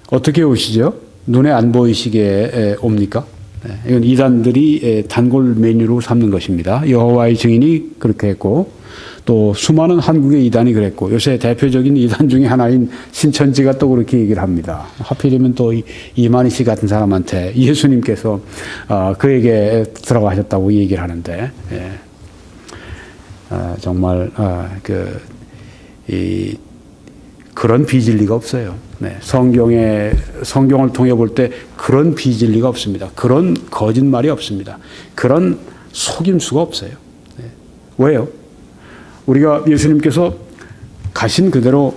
Speaker 1: 어떻게 오시죠? 눈에 안 보이시게 옵니까? 네, 이건 이단들이 단골 메뉴로 삼는 것입니다. 여호와의 증인이 그렇게 했고 또 수많은 한국의 이단이 그랬고 요새 대표적인 이단 중에 하나인 신천지가 또 그렇게 얘기를 합니다. 하필이면 또 이만희 씨 같은 사람한테 예수님께서 그에게 들어가셨다고 얘기를 하는데 정말 그런 비진리가 없어요. 네. 성경을 통해 볼 때 그런 비진리가 없습니다. 그런 거짓말이 없습니다. 그런 속임수가 없어요. 네. 왜요? 우리가 예수님께서 가신 그대로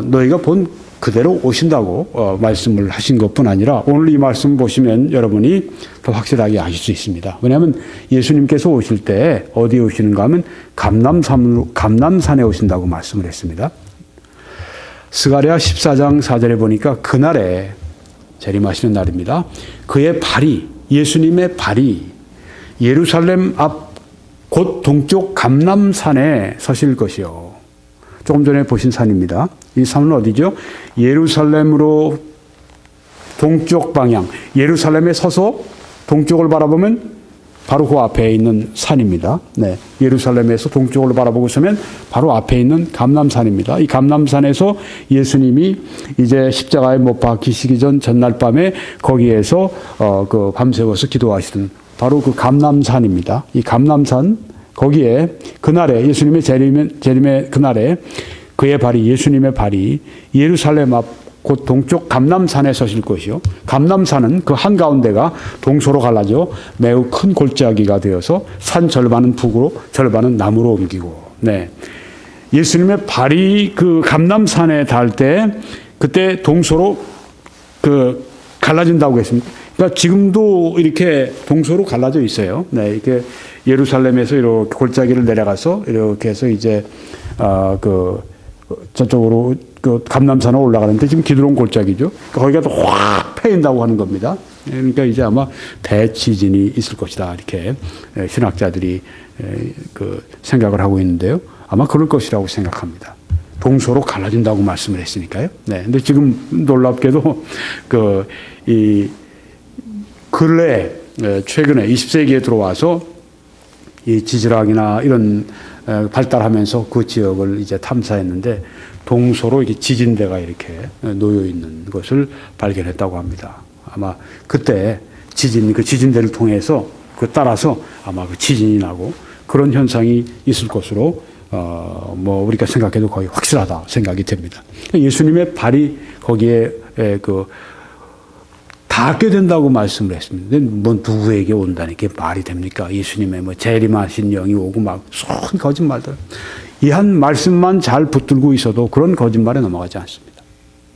Speaker 1: 너희가 본 그대로 오신다고 말씀을 하신 것뿐 아니라 오늘 이 말씀 보시면 여러분이 더 확실하게 아실 수 있습니다. 왜냐하면 예수님께서 오실 때 어디에 오시는가 하면 감남산에 오신다고 말씀을 했습니다. 스가랴 14장 4절에 보니까 그날에 재림하시는 날입니다. 그의 발이 예수님의 발이 예루살렘 앞 곧 동쪽 감남산에 서실 것이요. 조금 전에 보신 산입니다. 이 산은 어디죠? 예루살렘으로 동쪽 방향, 예루살렘에 서서 동쪽을 바라보면 바로 그 앞에 있는 산입니다. 네, 예루살렘에서 동쪽을 바라보고 있으면 바로 앞에 있는 감남산입니다. 이 감남산에서 예수님이 이제 십자가에 못 박히시기 전 전날 밤에 거기에서 그 밤새워서 기도하시던 바로 그 감남산입니다. 이 감남산 거기에 그날에 예수님의 재림의 그날에 그의 발이 예수님의 발이 예루살렘 앞 곧 동쪽 감남산에 서실 것이요. 감남산은 그 한가운데가 동서로 갈라져 매우 큰 골짜기가 되어서 산 절반은 북으로 절반은 남으로 옮기고. 네. 예수님의 발이 그 감남산에 닿을 때 그때 동서로 그 갈라진다고 했습니다. 그러니까 지금도 이렇게 동서로 갈라져 있어요. 네. 이렇게 예루살렘에서 이렇게 골짜기를 내려가서 이렇게 해서 이제 저쪽으로 그 감남산으로 올라가는데 지금 기드론 골짜기죠. 거기가 또 확 패인다고 하는 겁니다. 그러니까 이제 아마 대지진이 있을 것이다 이렇게 신학자들이 그 생각을 하고 있는데요. 아마 그럴 것이라고 생각합니다. 동서로 갈라진다고 말씀을 했으니까요. 네. 근데 지금 놀랍게도 이 근래 최근에 20세기에 들어와서 이 지질학이나 이런 발달하면서 그 지역을 이제 탐사했는데 동서로 이렇게 지진대가 이렇게 놓여 있는 것을 발견했다고 합니다. 아마 그때 그 지진대를 통해서 따라서 아마 그 지진이 나고 그런 현상이 있을 것으로 뭐 우리가 생각해도 거의 확실하다 생각이 됩니다. 예수님의 발이 거기에 닿게 된다고 말씀을 했습니다. 뭐 누구에게 온다니까 말이 됩니까? 예수님의 뭐 재림하신 영이 오고 막 쏜 거짓말들. 이 한 말씀만 잘 붙들고 있어도 그런 거짓말에 넘어가지 않습니다.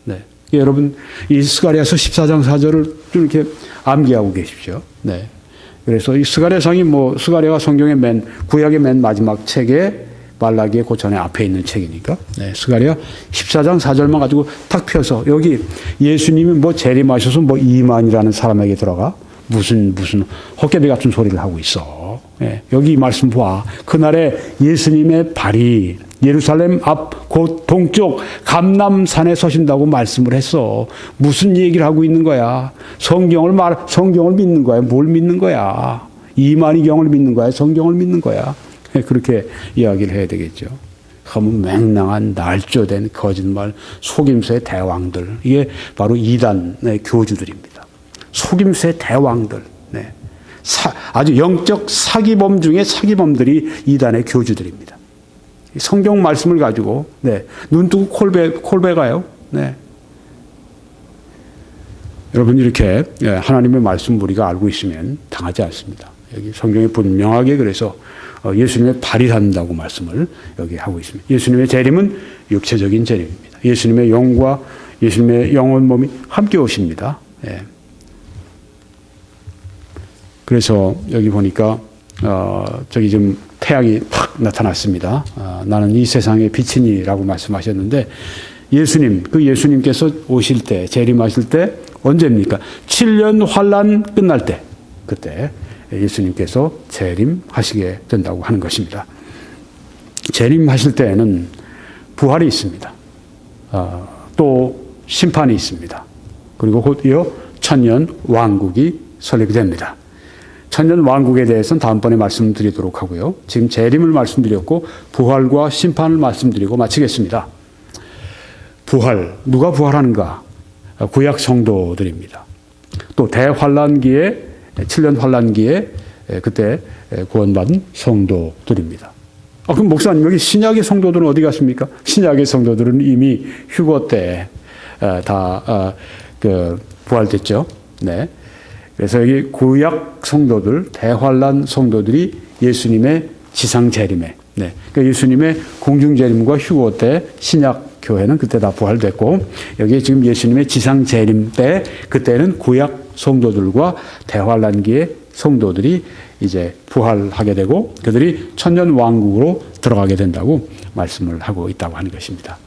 Speaker 1: 네. 여러분 이 스가랴서 14장 4절을 좀 이렇게 암기하고 계십시오. 네. 그래서 이 스가랴상이 뭐 스가랴가 성경의 구약의 맨 마지막 책에 말라기의 고전의 앞에 있는 책이니까. 네, 스가랴 14장 4절만 가지고 탁 펴서 여기 예수님이 뭐 재림하셔서 뭐 이만이라는 사람에게 들어가 무슨 헛개비 같은 소리를 하고 있어. 네, 여기 이 말씀 봐. 그날에 예수님의 발이 예루살렘 앞 곧 동쪽 감남산에 서신다고 말씀을 했어. 무슨 얘기를 하고 있는 거야? 성경을 믿는 거야? 뭘 믿는 거야? 이만희경을 믿는 거야? 성경을 믿는 거야? 그렇게 이야기를 해야 되겠죠. 너무 맹랑한 날조된 거짓말, 속임수의 대왕들. 이게 바로 이단의 교주들입니다. 속임수의 대왕들. 네. 아주 영적 사기범 중에 사기범들이 이단의 교주들입니다. 성경 말씀을 가지고 네. 눈 뜨고 콜베가요. 네. 여러분 이렇게 하나님의 말씀 우리가 알고 있으면 당하지 않습니다. 여기 성경에 분명하게 그래서 예수님의 발이 닿는다고 말씀을 여기 하고 있습니다. 예수님의 재림은 육체적인 재림입니다. 예수님의 영과 예수님의 영혼 몸이 함께 오십니다. 예. 그래서 여기 보니까 저기 지금 태양이 탁 나타났습니다. 나는 이 세상의 빛이니라고 말씀하셨는데 예수님께서 오실 때 재림하실 때 언제입니까? 7년 환란 끝날 때 그때 예수님께서 재림하시게 된다고 하는 것입니다. 재림하실 때에는 부활이 있습니다. 또 심판이 있습니다. 그리고 곧이어 천년 왕국이 설립이 됩니다. 천년 왕국에 대해서는 다음번에 말씀드리도록 하고요. 지금 재림을 말씀드렸고 부활과 심판을 말씀드리고 마치겠습니다. 부활, 누가 부활하는가? 구약 성도들입니다. 또 대환란기에 7년 환란기에 그때 구원받은 성도들입니다. 그럼 목사님, 여기 신약의 성도들은 어디 갔습니까? 신약의 성도들은 이미 휴거 때 다 부활됐죠. 네. 그래서 여기 구약 성도들, 대환란 성도들이 예수님의 지상 재림에, 네. 그러니까 예수님의 공중 재림과 휴거 때 신약 교회는 그때 다 부활됐고, 여기 지금 예수님의 지상 재림 때 그때는 구약 성도들과 대환란기의 성도들이 이제 부활하게 되고 그들이 천년 왕국으로 들어가게 된다고 말씀을 하고 있다고 하는 것입니다.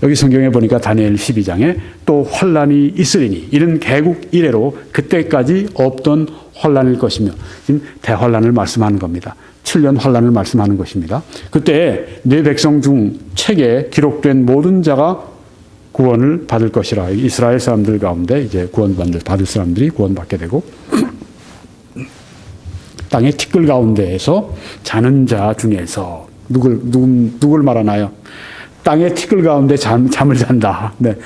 Speaker 1: 여기 성경에 보니까 다니엘 12장에 또 환란이 있으리니 이는 개국 이래로 그때까지 없던 환란일 것이며, 지금 대환란을 말씀하는 겁니다. 7년 환란을 말씀하는 것입니다. 그때 내 백성 중 책에 기록된 모든 자가 구원을 받을 것이라. 이스라엘 사람들 가운데 이제 받을 사람들이 구원받게 되고, 땅의 티끌 가운데에서 자는 자 중에서 누굴 말하나요? 땅의 티끌 가운데 잠을 잔다. 네.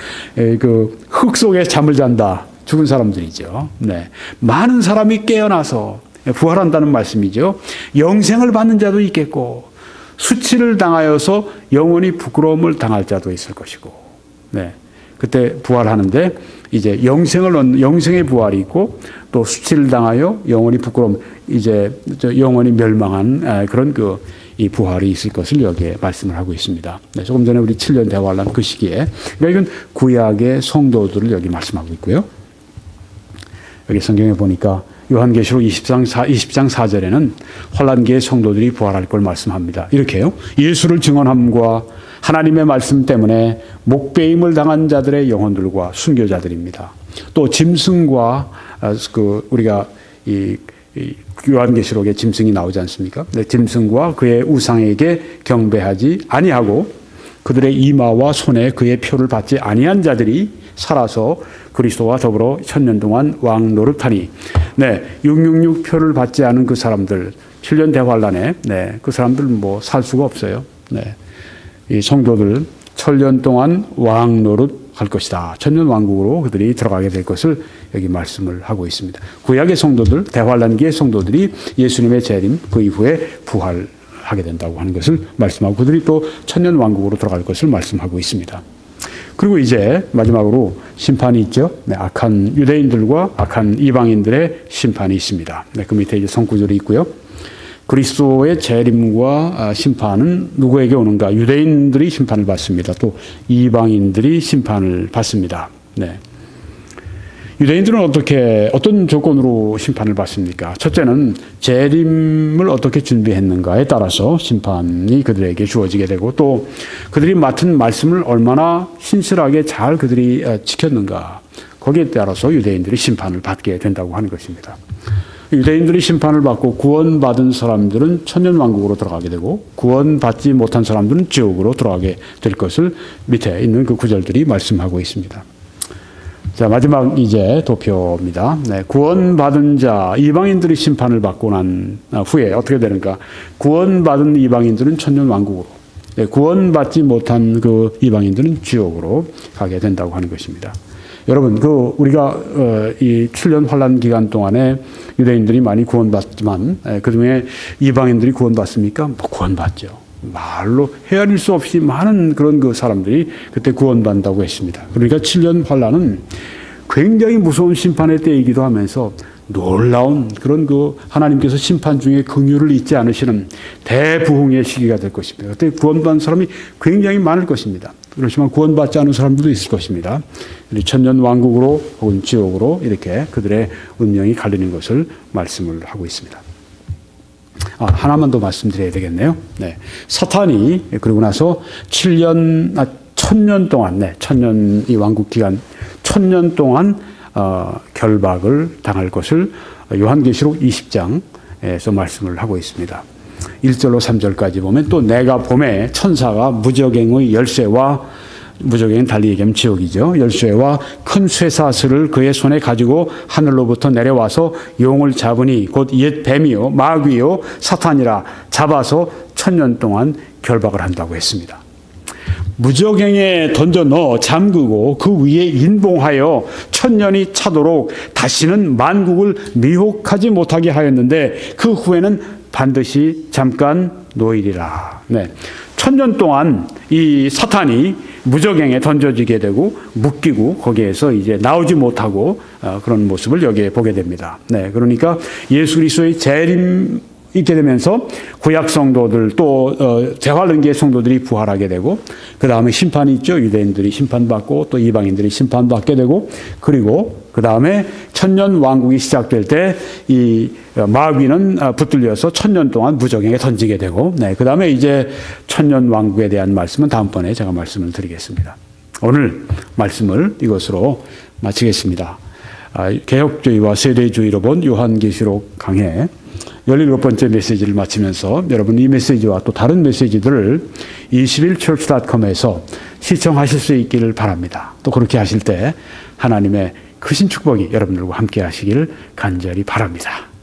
Speaker 1: 흙 속에 잠을 잔다. 죽은 사람들이죠. 네. 많은 사람이 깨어나서 부활한다는 말씀이죠. 영생을 받는 자도 있겠고, 수치를 당하여서 영원히 부끄러움을 당할 자도 있을 것이고, 네. 그때 부활하는데 이제 영생의 부활이 있고, 또 수치를 당하여 영원히 부끄러움, 이제 영원히 멸망한 그런 이 부활이 있을 것을 여기에 말씀을 하고 있습니다. 네, 조금 전에 우리 7년 대환란 그 시기에, 그러니까 이건 구약의 성도들을 여기 말씀하고 있고요. 여기 성경에 보니까 요한계시록 20장 4절에는 환란기의 성도들이 부활할 걸 말씀합니다. 이렇게요. 예수를 증언함과 하나님의 말씀 때문에 목배임을 당한 자들의 영혼들과 순교자들입니다. 또 짐승과 우리가 이 요한계시록에 짐승이 나오지 않습니까? 네, 짐승과 그의 우상에게 경배하지 아니하고 그들의 이마와 손에 그의 표를 받지 아니한 자들이 살아서 그리스도와 더불어 천년 동안 왕 노릇하니, 네, 666 표를 받지 않은 그 사람들, 7년 대환란에, 네, 그 사람들 살 수가 없어요. 네, 이 성도들 천년 동안 왕 노릇 할 것이다. 천년 왕국으로 그들이 들어가게 될 것을 여기 말씀을 하고 있습니다. 구약의 성도들, 대환란기의 성도들이 예수님의 재림 그 이후에 부활하게 된다고 하는 것을 말씀하고, 그들이 또 천년 왕국으로 들어갈 것을 말씀하고 있습니다. 그리고 이제 마지막으로 심판이 있죠. 네, 악한 유대인들과 악한 이방인들의 심판이 있습니다. 네, 그 밑에 이제 성구절이 있고요. 그리스도의 재림과 심판은 누구에게 오는가? 유대인들이 심판을 받습니다. 또 이방인들이 심판을 받습니다. 네. 유대인들은 어떤 조건으로 심판을 받습니까? 첫째는 재림을 어떻게 준비했는가에 따라서 심판이 그들에게 주어지게 되고, 또 그들이 맡은 말씀을 얼마나 신실하게 잘 그들이 지켰는가, 거기에 따라서 유대인들이 심판을 받게 된다고 하는 것입니다. 유대인들이 심판을 받고 구원받은 사람들은 천년왕국으로 들어가게 되고, 구원받지 못한 사람들은 지옥으로 들어가게 될 것을 밑에 있는 그 구절들이 말씀하고 있습니다. 자, 마지막 이제 도표입니다. 네, 구원받은 자, 이방인들이 심판을 받고 난 후에 어떻게 되는가? 구원받은 이방인들은 천년왕국으로, 네, 구원받지 못한 그 이방인들은 지옥으로 가게 된다고 하는 것입니다. 여러분, 우리가 이 7년 환란 기간 동안에 유대인들이 많이 구원받지만 그중에 이방인들이 구원받습니까? 구원받죠. 말로 헤아릴 수 없이 많은 그런 그 사람들이 그때 구원받는다고 했습니다. 그러니까 7년 환란은 굉장히 무서운 심판의 때이기도 하면서 놀라운 그런 하나님께서 심판 중에 긍휼을 잊지 않으시는 대부흥의 시기가 될 것입니다. 그때 구원받은 사람이 굉장히 많을 것입니다. 그렇지만 구원받지 않은 사람들도 있을 것입니다. 천년 왕국으로 혹은 지옥으로 이렇게 그들의 운명이 갈리는 것을 말씀을 하고 있습니다. 하나만 더 말씀드려야 되겠네요. 네. 사탄이 그러고 나서 1000년 동안, 네, 1000년 이 왕국 기간 1000년 동안 결박을 당할 것을 요한계시록 20장에서 말씀을 하고 있습니다. 1절로 3절까지 보면, 또 내가 봄에 천사가 무적행의 열쇠와, 무적행은 달리 얘기하면 지옥이죠. 열쇠와 큰 쇠사슬을 그의 손에 가지고 하늘로부터 내려와서 용을 잡으니 곧 옛 뱀이요 마귀요 사탄이라 잡아서 1000년 동안 결박을 한다고 했습니다. 무저갱에 던져 넣어 잠그고 그 위에 인봉하여 천년이 차도록 다시는 만국을 미혹하지 못하게 하였는데 그 후에는 반드시 잠깐 놓이리라. 네. 천년 동안 이 사탄이 무저갱에 던져지게 되고 묶이고 거기에서 이제 나오지 못하고 그런 모습을 여기에 보게 됩니다. 네. 그러니까 예수 그리스도의 재림 있게 되면서 구약 성도들 또 재활능계의 성도들이 부활하게 되고 그 다음에 심판이 있죠. 유대인들이 심판받고 또 이방인들이 심판받게 되고 그리고 그 다음에 천년 왕국이 시작될 때 이 마귀는 붙들려서 천년 동안 무저갱에 던지게 되고 네, 그 다음에 이제 천년 왕국에 대한 말씀은 다음번에 제가 말씀을 드리겠습니다. 오늘 말씀을 이것으로 마치겠습니다. 개혁주의와 세대주의로 본 요한계시록 강해 17번째 메시지를 마치면서 여러분 이 메시지와 또 다른 메시지들을 21church.com에서 시청하실 수 있기를 바랍니다. 또 그렇게 하실 때 하나님의 크신 축복이 여러분들과 함께 하시기를 간절히 바랍니다.